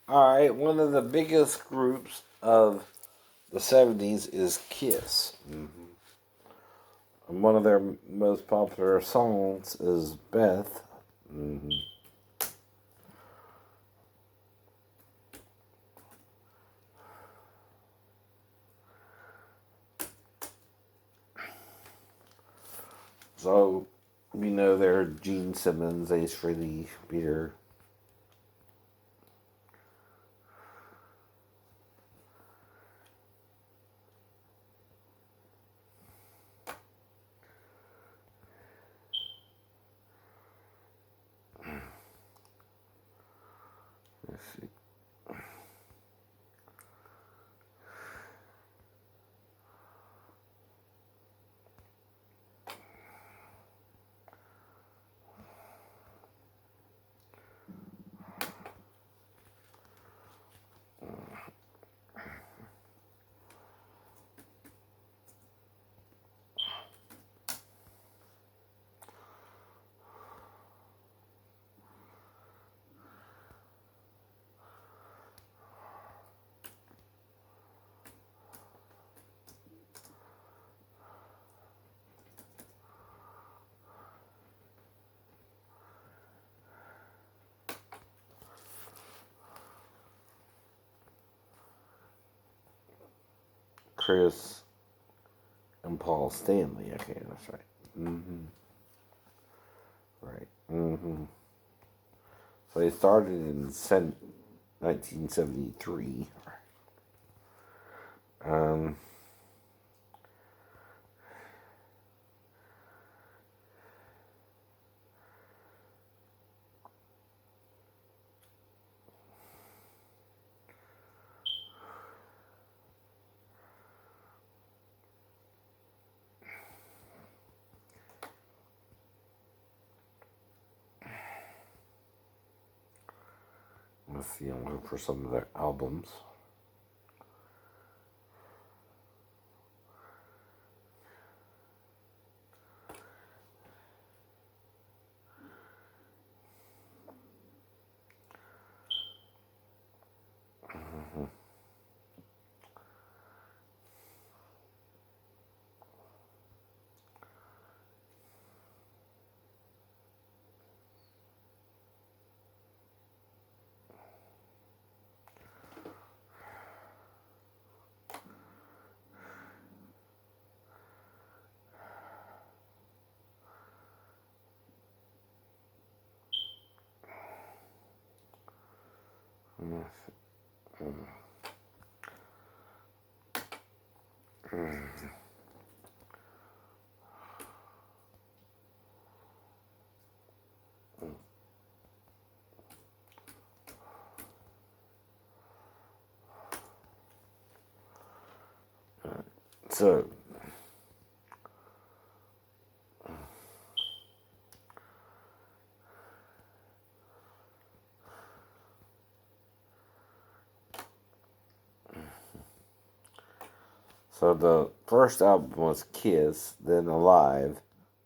Alright, one of the biggest groups of the 70s is Kiss. And one of their most popular songs is Beth. Mm-hmm. So, we know they're Gene Simmons, Ace Frehley, Peter. Let's see. Chris and Paul Stanley. Okay, that's right. Mm-hmm. Right. Mm-hmm. So they started in 1973. Um, let's see, I'm looking for some of their albums. So, the first album was Kiss, then Alive,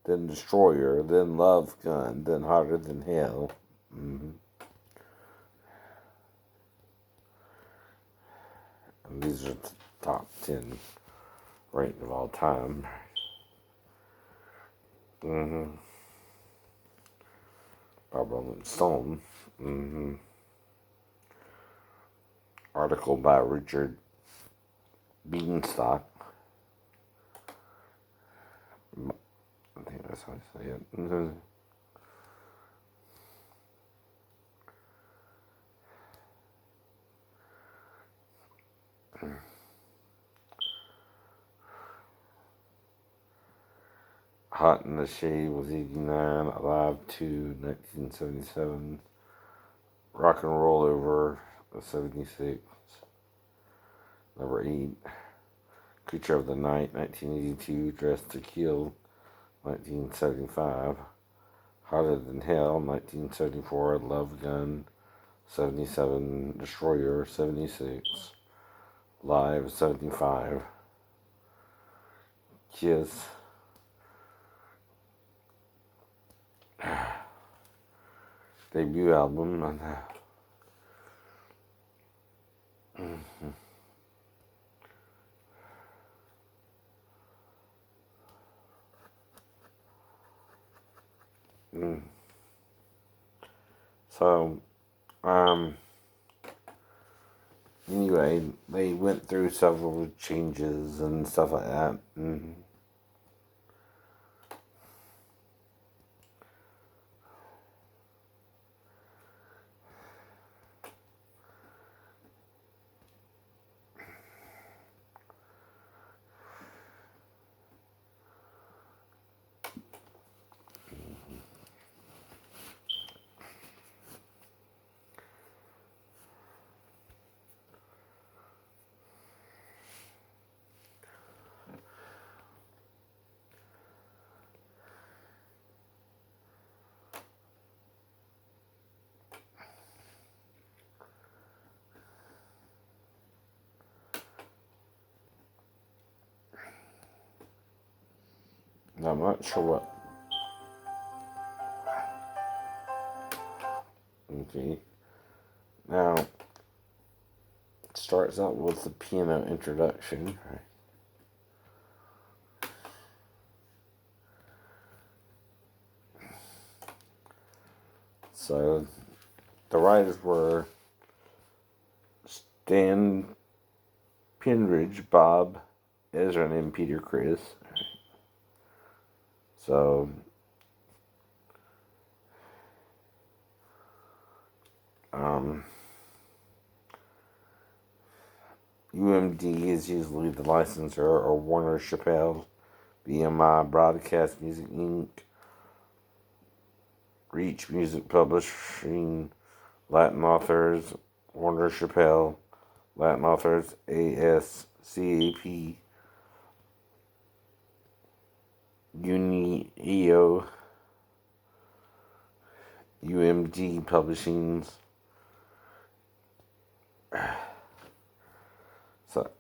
then Destroyer, then Love Gun, then Hotter Than Hell. Mm-hmm. And these are the top 10 ranked of all time. Mm-hmm. By Rolling Stone. Mm-hmm. Article by Richard Beanstalk. I think that's how I say it. Mm-hmm. Hot in the Shade was 89, Alive 2, 1977, Rock and Roll Over, 76, number 8, Creature of the Night, 1982, Dressed to Kill, 1975, Hotter Than Hell, 1974, Love Gun, 77, Destroyer, 76, Live, 75, Kiss, debut album, Mm. So, anyway, they went through several changes and stuff like that. I'm not sure what. Okay. Now, it starts out with the piano introduction. So, the writers were Stan Penridge, Bob Ezrin, and Peter Criss. So, um, UMD is usually the licensor, or Warner Chappell, BMI Broadcast Music Inc., Reach Music Publishing, Latin Authors, Warner Chappell, Latin Authors, ASCAP, UniEO, UMD Publishings. So,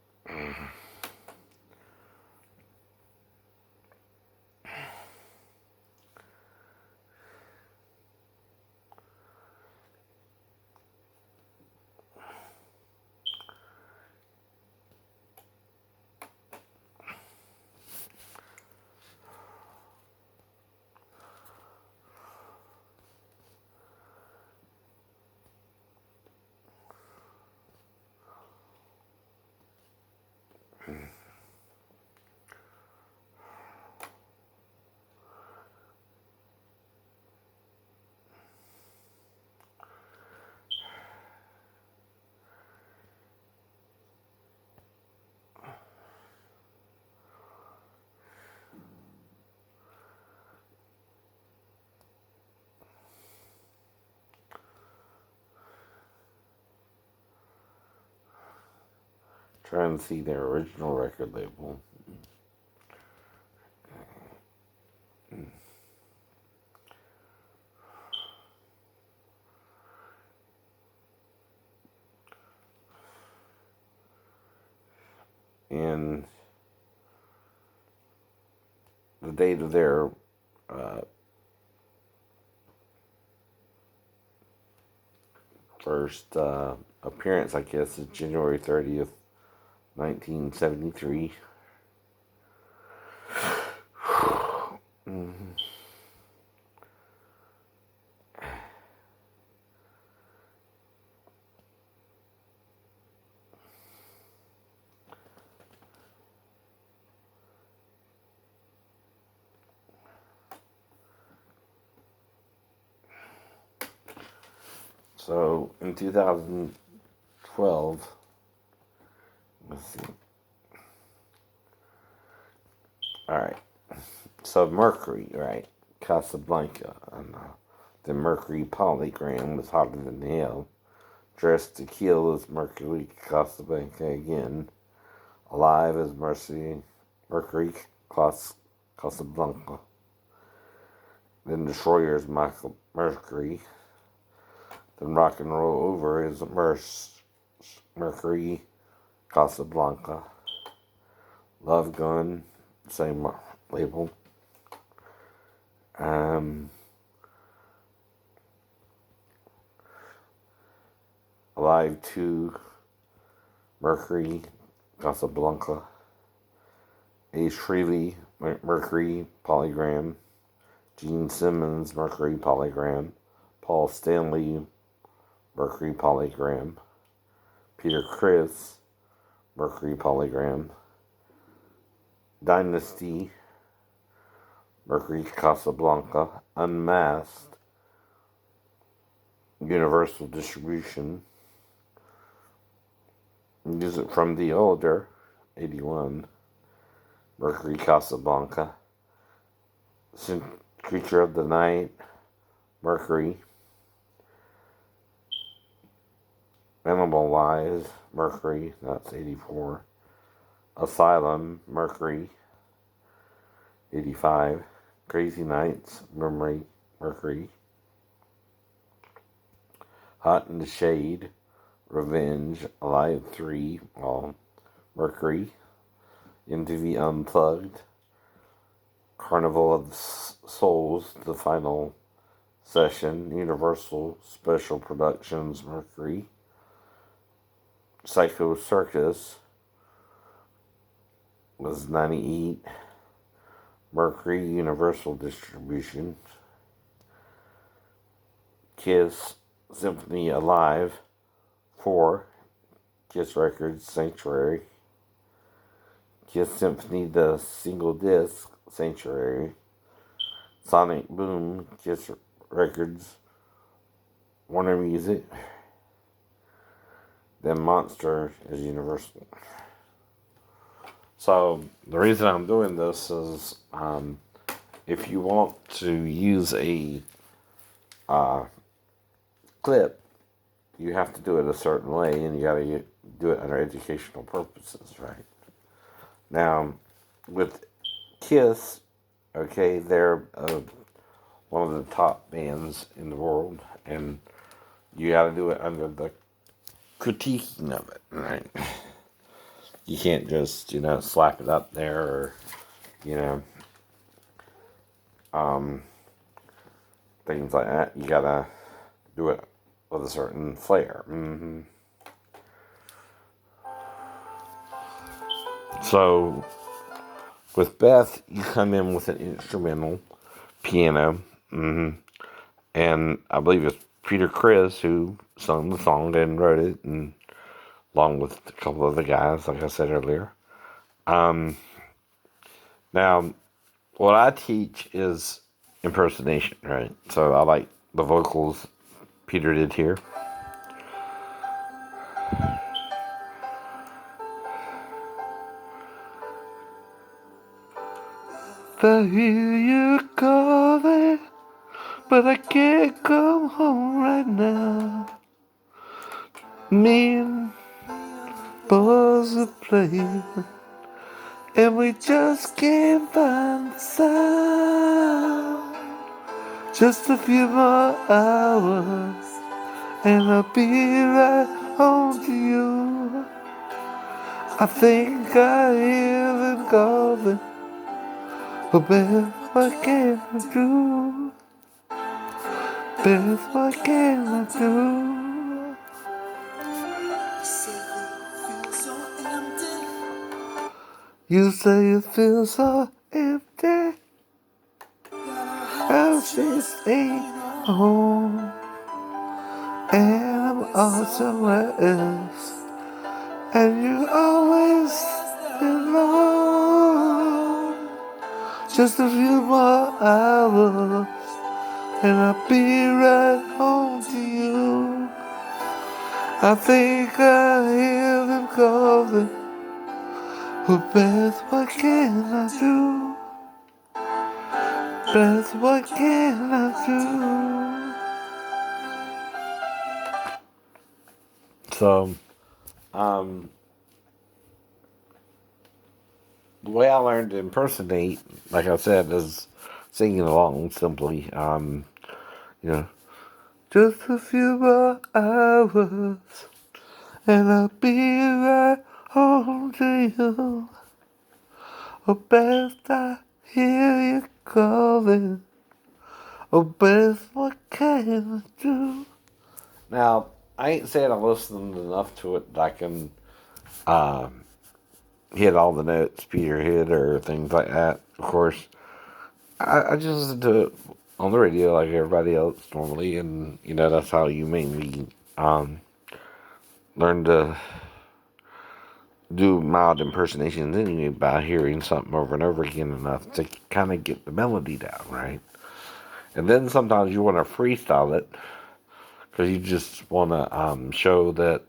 trying to see their original record label. And the date of their first appearance, I guess, is January 30th, 1973. So in 2012, let's see. All right. So Mercury, right? Casablanca. And, the Mercury polygram was hotter than hell. Dressed to kill as Mercury Casablanca again. Alive as Mercury Casablanca. Then Destroyer is Michael Mercury. Then Rock and Roll Over is Mercury Casablanca. Love Gun, same label. Alive 2, Mercury Casablanca. Ace Frehley, Mercury Polygram. Gene Simmons, Mercury polygram. Paul Stanley, Mercury polygram. Peter Criss, Mercury polygram. Dynasty, Mercury Casablanca. Unmasked, Universal Distribution. Music from the Older, 81. Mercury Casablanca. Creature of the Night, Mercury. Animal Lies, Mercury, that's 84. Asylum, Mercury, 85. Crazy Nights, Mercury. Hot in the Shade, Revenge, Alive 3, all Mercury. MTV Unplugged, Carnival of Souls, the final session, Universal Special Productions, Mercury. Psycho Circus was 98. Mercury, Universal Distribution. Kiss Symphony Alive, 4. Kiss Records, Sanctuary. Kiss Symphony, the single disc, Sanctuary. Sonic Boom, Kiss Records, Warner Music. Then Monster is Universal. So the reason I'm doing this is if you want to use a clip, you have to do it a certain way, and you got to do it under educational purposes, right? Now, with Kiss, okay, they're one of the top bands in the world, and you got to do it under the critiquing of it, right? You can't just, slap it up there or, things like that. You got to do it with a certain flair. So, with Beth, you come in with an instrumental piano, and I believe it's Peter Criss who sung the song and wrote it, and along with a couple of the guys, like I said earlier. Now, what I teach is impersonation, right? So I like the vocals Peter did here. I hear you calling, but I can't come home right now. Me and boys are playing, and we just can't find the sound. Just a few more hours, and I'll be right home to you. I think I hear them calling, but Beth, what can I do? Beth, what can I do? You say you feel so empty. I'll just ain't home, and I'm all somewhere else, and you always belong. Just a few more hours, and I'll be right home to you. I think I hear them calling, but Beth, what can I do? Beth, what can I do? So, the way I learned to impersonate, like I said, is singing along simply. Just a few more hours, and I'll be right home to you. Oh, Beth, I hear you calling. Oh, Beth, what can I do? Now, I ain't saying I listened enough to it that I can hit all the notes Peter hit or things like that. Of course, I just listen to it on the radio like everybody else normally, and that's how you mainly um, learn to do mild impersonations anyway, by hearing something over and over again enough to kind of get the melody down, right? And then sometimes you want to freestyle it because you just want to show that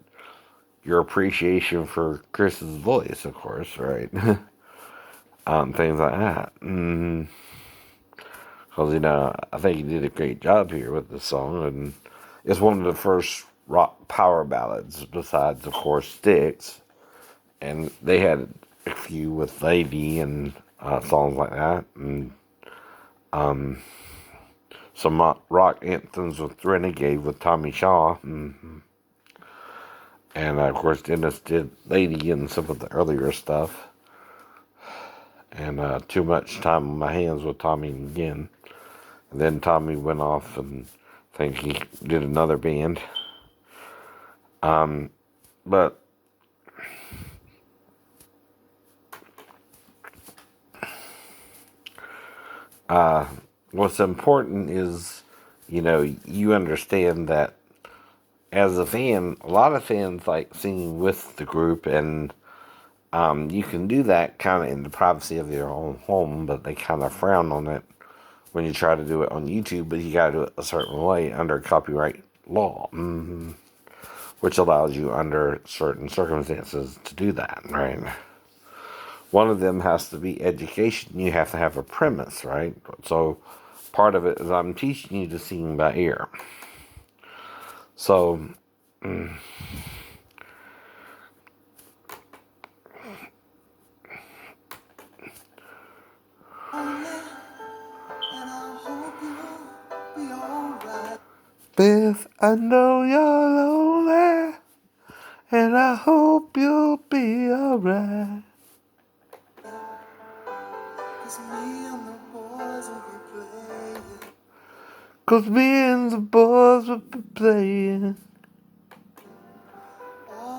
your appreciation for Chris's voice, of course, right? Things like that. Because, I think he did a great job here with the song, and it's one of the first rock power ballads, besides, of course, Styx. And they had a few with Lady and songs like that, and some rock anthems with Renegade with Tommy Shaw. And of course, Dennis did Lady and some of the earlier stuff. And Too Much Time on My Hands with Tommy again. And then Tommy went off and I think he did another band. But what's important is, you understand that as a fan, a lot of fans like singing with the group, and you can do that kind of in the privacy of your own home, but they kind of frown on it when you try to do it on YouTube, but you got to do it a certain way under copyright law, which allows you under certain circumstances to do that, right? One of them has to be education. You have to have a premise, right? So part of it is I'm teaching you to sing by ear. So Beth, I know you're lonely, and I hope you'll be alright. 'Cause me and the boys will be playing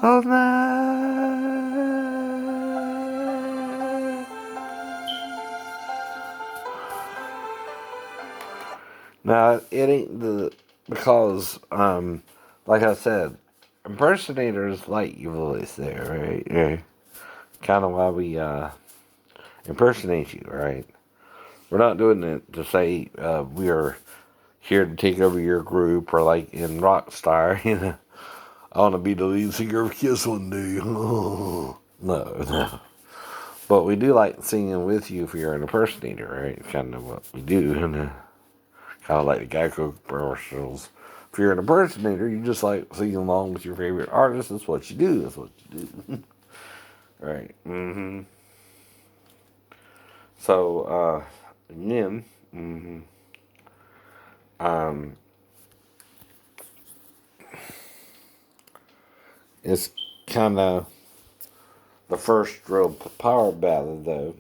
all night. Now, it ain't because, like I said, impersonators like your voice there, right? Yeah. Kind of why we, impersonate you, right? We're not doing it to say, we are here to take over your group, or like in Rockstar, I want to be the lead singer of Kiss one day. No, no. But we do like singing with you if you're an impersonator, right? It's kind of what we do. Kind of like the Geico commercials. If you're an impersonator, you just like singing along with your favorite artist. That's what you do. That's what you do. Right. So, again, it's kind of the first real power ballad, though.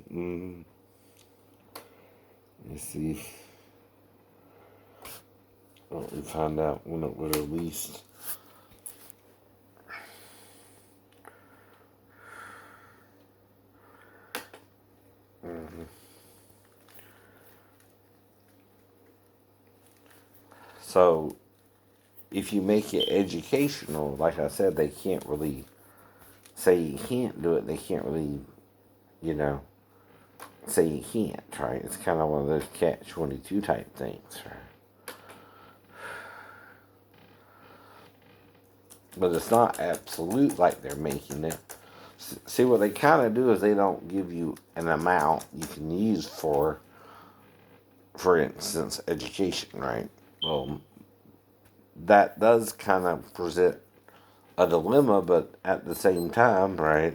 Let's see. Well, we find out when it was released. So, if you make it educational, like I said, they can't really say you can't do it. They can't really, you know, say you can't, right? It's kind of one of those catch-22 type things, right? But it's not absolute like they're making it. See, what they kind of do is they don't give you an amount you can use for instance, education, right? Well, that does kind of present a dilemma, but at the same time, right?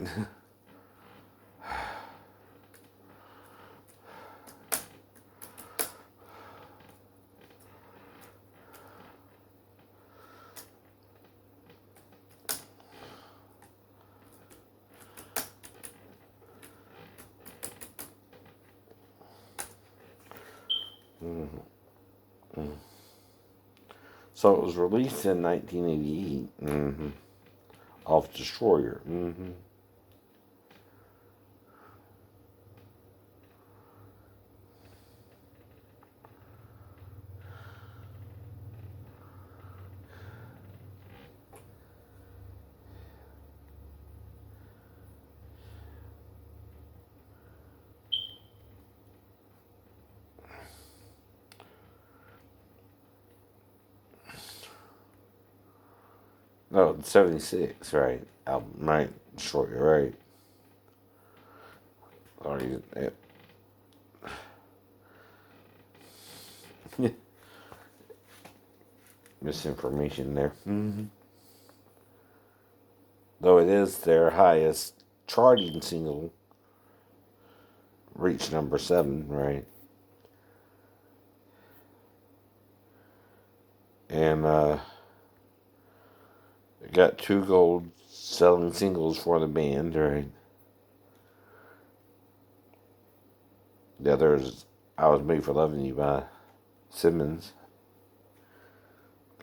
So it was released in 1988, off Destroyer. No, 76, right? Album, right? Short, you're right. Already, misinformation there. Though it is their highest charting single, reached number 7, right? And got 2 gold selling singles for the band, right? The other is I Was Made for Loving You by Simmons.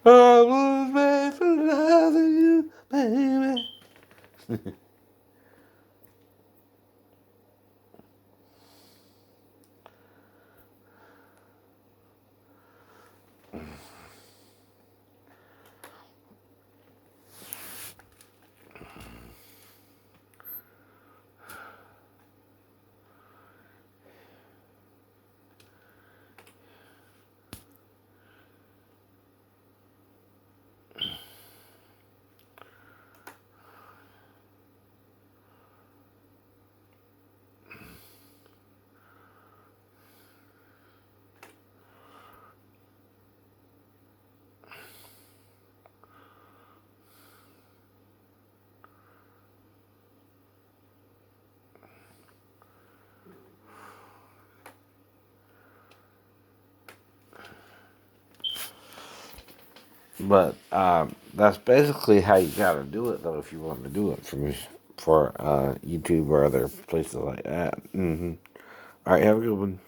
I was made for loving you, baby. But that's basically how you gotta do it, though, if you want to do it for YouTube or other places like that. All right, have a good one.